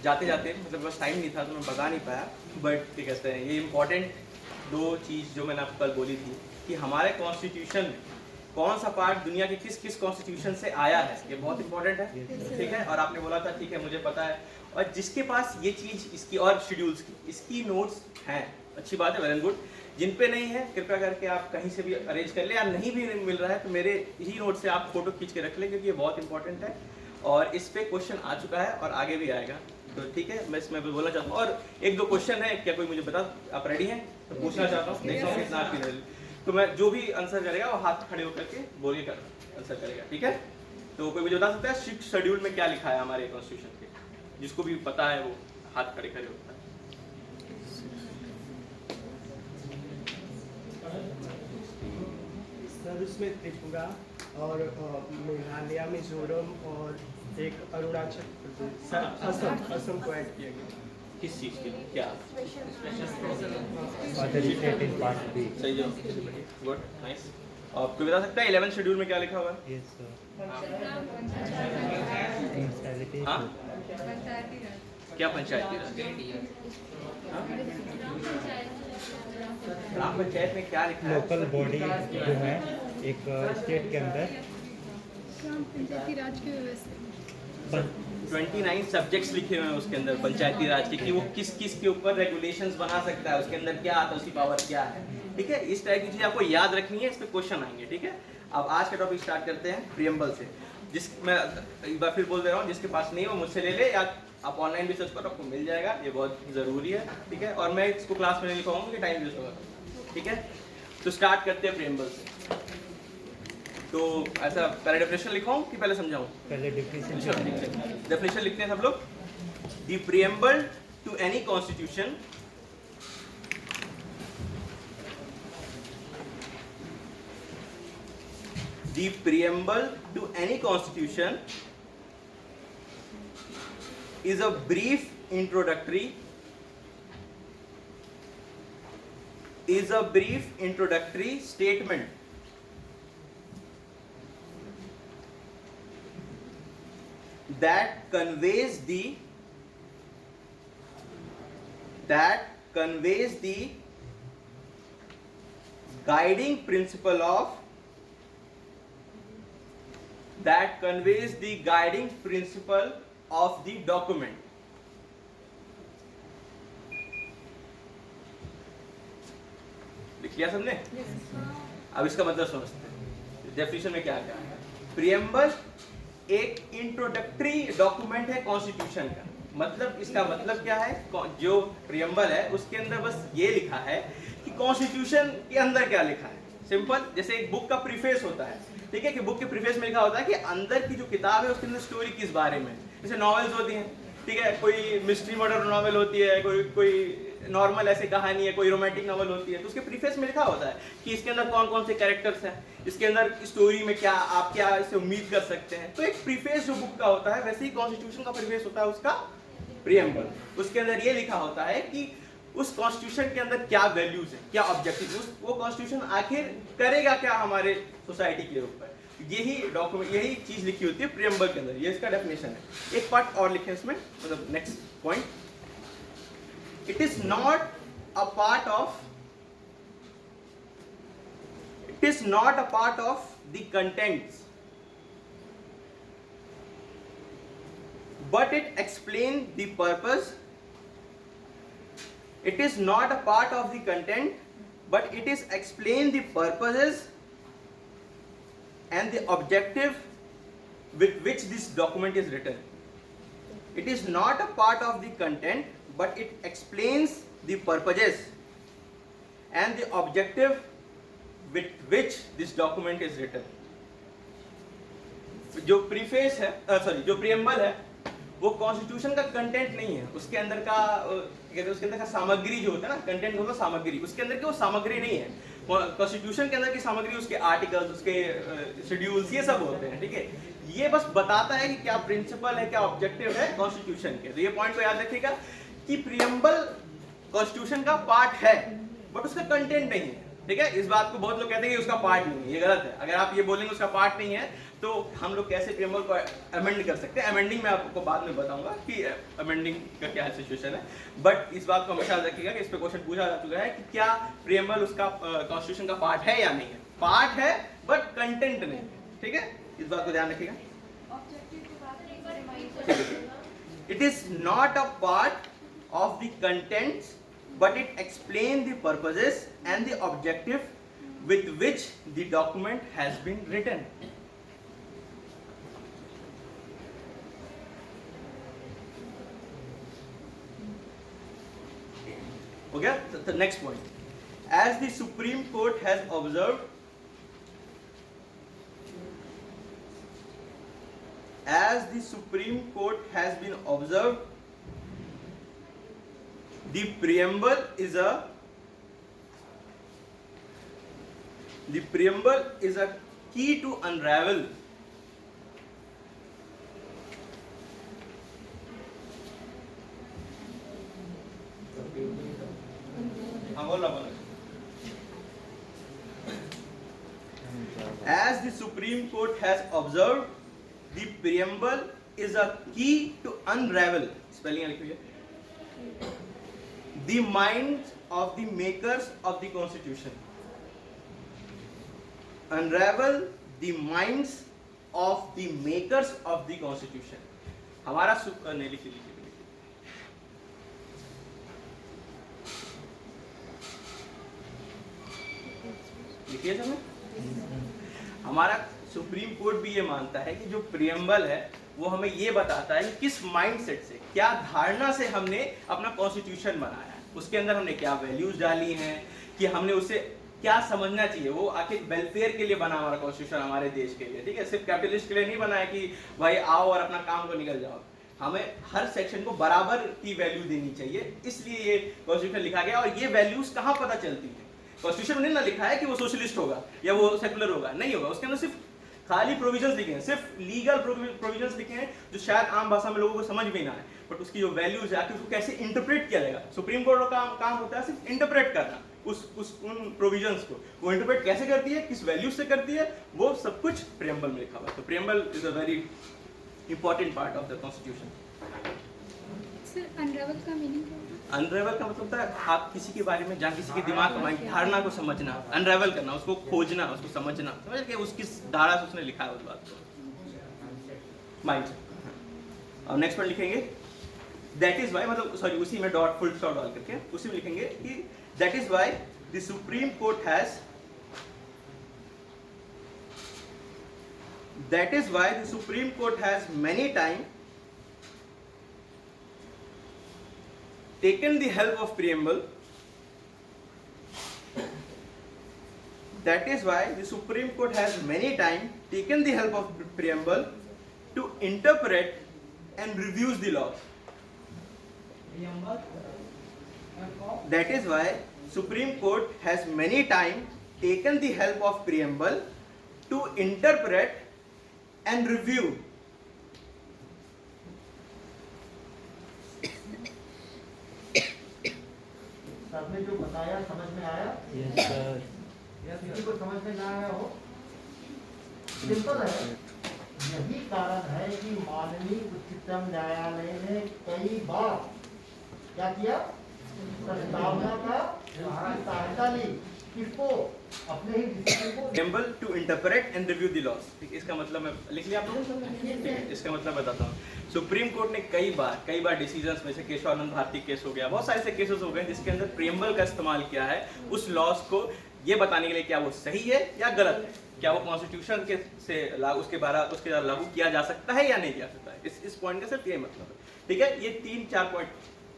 जाते जाते मतलब बस टाइम नहीं था तो मैं बता नहीं पाया, बट क्या कहते हैं ये इम्पोर्टेंट दो चीज़ जो मैंने आपको कल बोली थी कि हमारे कॉन्स्टिट्यूशन में कौन सा पार्ट दुनिया के किस किस कॉन्स्टिट्यूशन से आया है, ये बहुत इंपॉर्टेंट है, ठीक है। और आपने बोला था ठीक है मुझे पता है, और जिसके पास ये चीज़ इसकी और शेड्यूल्स की इसकी नोट्स हैं, अच्छी बात है, वेल एंड गुड। जिन पे नहीं है कृपया करके आप कहीं से भी अरेंज कर ले, या नहीं भी मिल रहा है तो मेरे ही नोट से आप फोटो खींच के रख लें, क्योंकि ये बहुत इंपॉर्टेंट है और इस पे क्वेश्चन आ चुका है और आगे भी आएगा, तो ठीक है। मैं इसमें बोलना चाहता हूँ, और एक दो क्वेश्चन है, क्या कोई मुझे बता, आप रेडी हैं तो पूछना चाहता हूँ, देखता हूँ कितना आपकी रेडी, तो मैं जो भी आंसर करेगा वो हाथ खड़े होकर के बोल के आंसर करेगा, ठीक है। तो कोई मुझे बता सकता है सिक्स्थ शेड्यूल में क्या लिखा है हमारे कॉन्स्टिट्यूशन के, जिसको भी पता है वो हाथ खड़े खड़े होता है। सर उसमें त्रिपुरा और मेघालय, मिजोरम और एक अरुणाचल प्रदेश, सर असम को ऐड किया गया। किस चीज़ के लिए, क्या सही जो गुड नाइस। आपको बता सकता है 11 शेड्यूल में क्या लिखा हुआ है? हाँ क्या पंचायती राज, ग्राम पंचायत में क्या लिखा है? लोकल बॉडी जो है एक स्टेट के अंदर पंचायती राज की व्यवस्था 29 सब्जेक्ट्स लिखे हुए हैं उसके अंदर पंचायती राज के, कि वो किस किस के ऊपर रेगुलेशंस बना सकता है, उसके अंदर क्या आता है, उसकी पावर क्या है, ठीक है। इस तरह की चीज़ आपको याद रखनी है, इस पे क्वेश्चन आएंगे, ठीक है। अब आज का टॉपिक स्टार्ट करते हैं प्रियम्बल से, जिस मैं एक बार फिर बोल दे रहा हूँ, जिसके पास नहीं है वो मुझसे ले ले, या आप ऑनलाइन भी सर्च करो आपको मिल जाएगा, ये बहुत ज़रूरी है, ठीक है। और मैं इसको क्लास में नहीं लिखवाऊंगा कि टाइम वेस्ट होगा, ठीक है। तो स्टार्ट करते हैं प्रियम्बल से। तो ऐसा पहले डेफिनेशन लिखवाऊं कि पहले समझाऊं? पहले डेफिनेशन डेफिनेशन लिखते हैं सब लोग। The preamble to any constitution the preamble to any constitution is a brief introductory statement that conveys the guiding principle of the document. लिख लिया सबने? अब इसका मतलब समझते हैं, डेफिनेशन में क्या क्या है। प्रियम्बल एक इंट्रोडक्टरी डॉक्यूमेंट है कॉन्स्टिट्यूशन का, मतलब इसका मतलब क्या है, जो प्रियम्बल है उसके अंदर बस ये लिखा है कि कॉन्स्टिट्यूशन के अंदर क्या लिखा है। सिंपल, जैसे एक बुक का प्रीफेस होता है, ठीक है, कि बुक के प्रीफेस में लिखा होता है कि अंदर की जो किताब है उसके अंदर स्टोरी किस बारे में, जैसे नॉवेल्स होती हैं, ठीक है, कोई मिस्ट्री मर्डर नॉवेल होती है, कोई नॉर्मल ऐसी कहानी है, कोई रोमांटिक नॉवेल होती है, तो उसके प्रीफेस में लिखा होता है कि इसके अंदर कौन कौन से कैरेक्टर्स हैं, इसके अंदर स्टोरी में क्या आप क्या इससे उम्मीद कर सकते हैं। तो एक प्रीफेस जो बुक का होता है, वैसे ही कॉन्स्टिट्यूशन का प्रीफेस होता है उसका प्रियम्बल। उसके अंदर ये लिखा होता है कि उस कॉन्स्टिट्यूशन के अंदर क्या वैल्यूज है, क्या ऑब्जेक्टिव, वो कॉन्स्टिट्यूशन आखिर करेगा क्या हमारे सोसाइटी के ऊपर, यही डॉक्यूमेंट, यही चीज लिखी होती है प्रियम्बल के अंदर। ये इसका डेफिनेशन है। एक पार्ट और लिखे इसमें, मतलब next point, it is not a part of the contents, but it explain the purpose. It is not a part of the content, but it is explain the purposes and the objective with which this document is written. It is not a part of the content, but it explains the purposes and the objective with which this document is written. जो preface है, sorry, जो preamble है वो constitution का content नहीं है, उसके अंदर का कहते हैं, उसके अंदर का सामग्री जो होता है ना, कंटेंट होता है सामग्री, उसके अंदर की वो सामग्री नहीं है। कॉन्स्टिट्यूशन के अंदर की सामग्री उसके आर्टिकल्स, उसके शेड्यूल्स, ये सब होते हैं, ठीक है। ये बस बताता है कि क्या प्रिंसिपल है, क्या ऑब्जेक्टिव है कॉन्स्टिट्यूशन के। तो ये पॉइंट को याद रखिएगा कि प्रियम्बल कॉन्स्टिट्यूशन का पार्ट है बट उसका कंटेंट नहीं है, ठीक है। इस बात को बहुत लोग कहते हैं कि उसका पार्ट नहीं है, ये गलत है। अगर आप ये बोलेंगे उसका पार्ट नहीं है तो हम लोग कैसे प्रियम्बल को अमेंड कर सकते हैं। अमेंडिंग मैं आपको बाद में बताऊंगा कि अमेंडिंग का क्या सिचुएशन है, बट इस बात को हमेशा याद रखिएगा कि इस पे क्वेश्चन पूछा जा चुका है कि क्या प्रियम्बल उसका कॉन्स्टिट्यूशन का पार्ट है या नहीं है। पार्ट है बट कंटेंट नहीं है, ठीक है, इस बात को ध्यान रखिएगा। It is not a part of the contents but it explains the purposes and the objective with which the document has been written. Okay, the next point. As the Supreme Court has observed, the preamble is a key to unravel As the Supreme Court has observed, the preamble is a key to unravel spelling the minds of the makers of the Constitution. Unravel the minds of the makers of the Constitution. हमारा नहीं लिखिए समय। हमारा supreme court भी ये मानता है कि जो प्रियम्बल है वो हमें ये बताता है कि किस माइंडसेट से, क्या धारणा से हमने अपना कॉन्स्टिट्यूशन बनाया है, उसके अंदर हमने क्या वैल्यूज डाली हैं, कि हमने उसे क्या समझना चाहिए। वो आखिर वेलफेयर के लिए बना हमारा कॉन्स्टिट्यूशन, हमारे देश के लिए, ठीक है, सिर्फ कैपिटलिस्ट के लिए नहीं बना है कि भाई आओ और अपना काम को निकल जाओ। हमें हर सेक्शन को बराबर की वैल्यू देनी चाहिए, इसलिए ये कॉन्स्टिट्यूशन लिखा गया। और ये वैल्यूज कहाँ पता चलती है? कॉन्स्टिट्यूशन में ना लिखा है कि वो सोशलिस्ट होगा या वो सेकुलर होगा, नहीं होगा। उसके अंदर सिर्फ खाली प्रोविजंस लिखे हैं, सिर्फ लीगल प्रोविजंस लिखे हैं जो शायद आम भाषा में लोगों को समझ में ना आए, बट उसकी जो वैल्यूज है उसको कैसे इंटरप्रेट किया जाएगा। सुप्रीम कोर्ट का काम होता है सिर्फ इंटरप्रेट करना उन प्रोविजंस को। वो इंटरप्रेट कैसे करती है, किस वैल्यू से करती है, वो सब कुछ प्रियम्बल में लिखा हुआ है। तो preamble is a very important part of the constitution. Sir अनरेवल का मीनिंग क्या होता है? अनरेवल का मतलब होता है आप किसी के बारे में जहाँ किसी के दिमाग में धारणा को समझना, अनरेवल करना, उसको खोजना, उसको समझना, समझ के उसकी धारा से उसने लिखा है उस बात को माइंड से। अब नेक्स्ट पर लिखेंगे दैट इज वाई, मतलब सॉरी उसी में डॉट फुल स्टॉप डाल करके उसी में लिखेंगे कि that is why the supreme court has, that is why the supreme court has many time taken the help of preamble. That is why the Supreme Court has many times taken the help of preamble to interpret and review the laws. That is why Supreme Court has many times taken the help of preamble to interpret and review. आपने जो बताया समझ में आया? Yes sir. या किसी को समझ में ना आया हो? सिंपल है। यही कारण है कि माननीय उच्चतम न्यायालय ने कई बार क्या किया? प्रस्तावना का सहायता ली, किसको? अपने ही डिसीजन को। Preamble to interpret and review the laws। ठीक, इसका मतलब मैं लिख लिया आप लोगों ने? इसका मतलब बताता हूँ। सुप्रीम कोर्ट ने कई बार डिसीजंस में से केशवानंद भारती केस हो गया, बहुत सारे से केसेस हो गए जिसके अंदर प्रियम्बल का इस्तेमाल किया है उस लॉस को ये बताने के लिए क्या वो सही है या गलत है, क्या वो कॉन्स्टिट्यूशन के से उसके द्वारा लागू किया जा सकता है या नहीं किया सकता है। इस पॉइंट का सिर्फ ये मतलब है, ठीक है। ये 3-4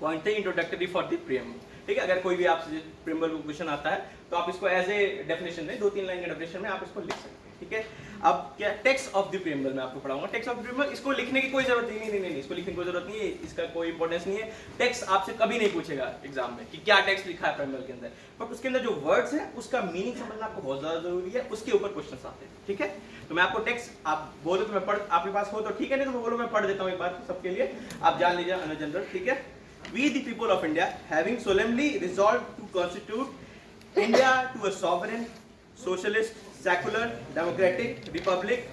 पॉइंट थे इंट्रोडक्टरी फॉर द प्रियम्बल, ठीक है। अगर कोई भी आपसे प्रियम्बल को क्वेश्चन आता है तो आप इसको एज ए डेफिनेशन में 2-3 लाइन के डेफिनेशन में आप इसको लिख सकते हैं, ठीक है। अब क्या टेक्स्ट ऑफ द प्रियम्बल मैं आपको पढ़ाऊंगा। टेक्स्ट ऑफ द प्रियम्बल, इसको लिखने की कोई जरूरत नहीं, इसको लिखने की कोई जरूरत नहीं है, इसका कोई इंपॉर्टेंस नहीं है। टेक्स्ट आपसे कभी नहीं पूछेगा एग्जाम में कि क्या टेक्स्ट लिखा है प्रियम्बल के अंदर, बट उसके अंदर जो वर्ड्स हैं उसका मीनिंग समझना आपको बहुत ज्यादा जरूरी है, उसके ऊपर क्वेश्चन आते हैं, ठीक है। तो मैं आपको टेक्स्ट आप बोलो तो मैं पढ़, आपके पास हो तो ठीक है, नहीं तो मैं बोलो मैं पढ़ देता हूँ एक बार सबके लिए, आप जान लीजिए इन जनरल, ठीक है। We the people of India having solemnly resolved to constitute India to a sovereign, socialist, secular, democratic republic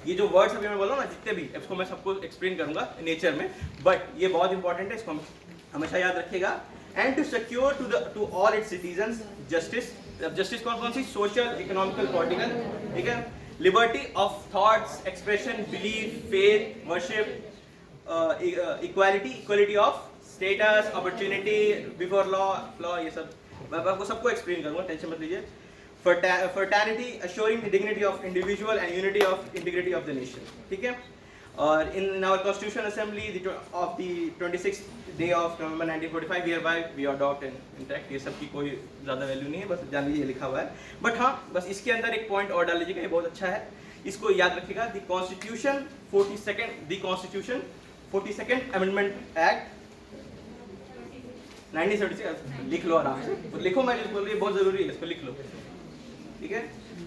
ये जो वर्ड्स अभी मैं बोला ना जितने भी इसको मैं सबको एक्सप्लेन करूंगा नेचर में, बट ये बहुत इंपॉर्टेंट है, इसको हमेशा याद रखिएगा। And to secure to all its citizens justice, justice कौन कौन सी, सोशल, इकोनॉमिकल, पॉलिटिकल, ठीक है, liberty of thoughts, expression, belief, faith, worship, equality of status, opportunity before law, ये सब मैं आपको सबको एक्सप्लेन करूंगा, टेंशन मत लीजिए। Fraternity, assuring the dignity of individual and unity of integrity of the nation, ठीक है। और in our Constitutional Assembly of the 26th day of November 1945 hereby we adopt and intact, ये सब की कोई ज़्यादा वैल्यू नहीं है, बस जान लीजिए लिखा हुआ है। बट हाँ, बस इसके अंदर एक पॉइंट और डाल लीजिएगा, ये बहुत अच्छा है, इसको याद रखिएगा। The Constitution 42nd Amendment Act 1976, लिख लो आराम से, लिखो, मैं बोल रही बहुत जरूरी है, इसको लिख लो, ठीक है।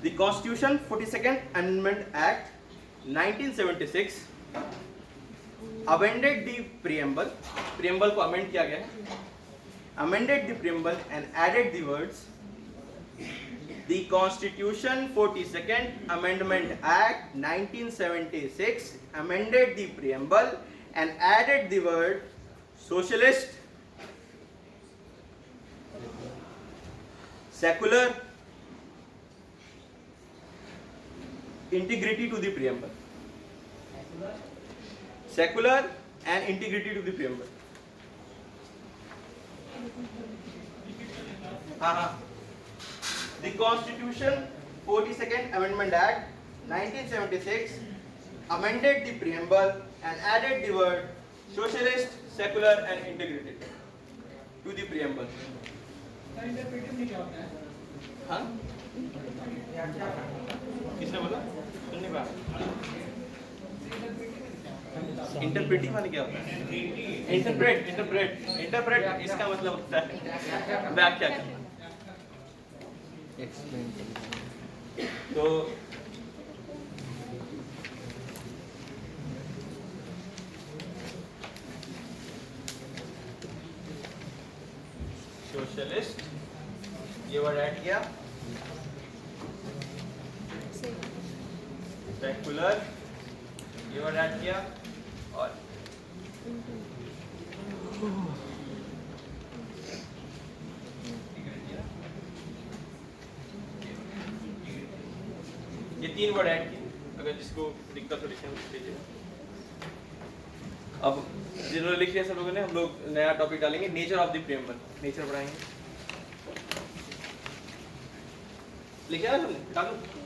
The Constitution 42nd Amendment Act 1976 amended the preamble, preamble को amend किया गया है, amended the preamble and added the words, the Constitution 42nd Amendment Act 1976 amended the preamble and added the word socialist, secular, integrity to the preamble, secular and integrity to the preamble. The Constitution 42nd Amendment Act 1976 amended the preamble and added the word socialist, secular and integrity to the preamble. हाँ? किसने बोला? सुनने पाया? Interpreting माने क्या होता है? Interpret इसका मतलब होता है व्याख्या करना। तो सोशलिस्ट, ये वर्ड ऐड किया, सेकुलर, ये वर्ड ऐड किया, और ये 3 वर्ड ऐड किए। अगर जिसको दिक्कत हो लिखने में लीजिए। अब जिन्होंने लिख लिया सब लोगों ने, हम लोग नया टॉपिक डालेंगे, nature of the preamble, nature पढ़ाएंगे। लिखा है सबने? डालो।